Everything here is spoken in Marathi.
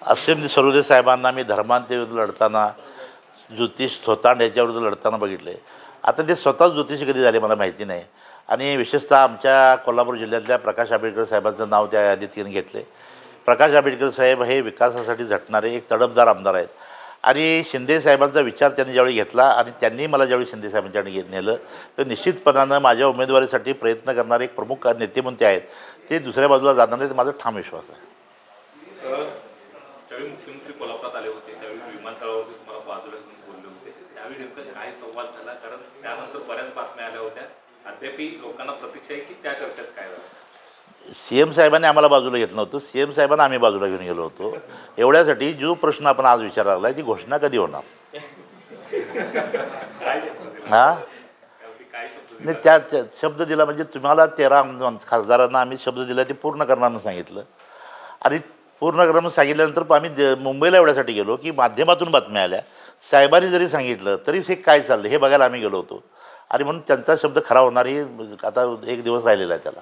असेंब्ली सरोदे साहेबांना मी धर्मांतेविरुद्ध लढताना, ज्योतिष थोतांड याच्याविरुद्ध लढताना बघितले. आता ते स्वतःच ज्योतिषी कधी झाले मला माहिती नाही. आणि विशेषतः आमच्या कोल्हापूर जिल्ह्यातल्या प्रकाश आंबेडकर साहेबांचं नाव त्या यादीत तिने घेतले. प्रकाश आंबेडकर साहेब हे विकासासाठी झटणारे एक तडफदार आमदार आहेत. आणि शिंदे साहेबांचा विचार त्यांनी ज्यावेळी घेतला आणि त्यांनी मला ज्यावेळी शिंदे साहेबांच्याकडे नेलं, तर निश्चितपणानं माझ्या उमेदवारीसाठी प्रयत्न करणारे एक प्रमुख नेते म्हणून ते आहेत. ते दुसऱ्या बाजूला जाणार नाही, माझा ठाम विश्वास आहे. त्यावेळी मुख्यमंत्री कोल्हापुरात आले होते, त्यावेळी विमानतळावरती तुम्हाला बाजूला घेऊन बोलले होते, त्यावेळी नेमकं काय संवाद झाला? कारण त्यानंतर बऱ्याच बातम्या आल्या होत्या. अद्यापही लोकांना प्रतीक्षा आहे की त्या चर्चेत काय झालं? CM साहेबांनी आम्हाला बाजूला घेतलं नव्हतं, CM साहेबांना आम्ही बाजूला घेऊन गेलो होतो. एवढ्यासाठी जो प्रश्न आपण आज विचारायला लागला ती घोषणा कधी होणार? हां नाही, त्या शब्द दिला म्हणजे तुम्हाला 13 खासदारांना आम्ही शब्द दिला ते पूर्ण करणार म्हणून सांगितलं. आणि पूर्ण करणार म्हणून सांगितल्यानंतर आम्ही मुंबईला एवढ्यासाठी गेलो की माध्यमातून बातम्या आल्या, साहेबांनी जरी सांगितलं तरी हे काय चाललं हे बघायला आम्ही गेलो होतो. आणि म्हणून त्यांचा शब्द खरा होणार ही आता एक दिवस राहिलेला आहे त्याला.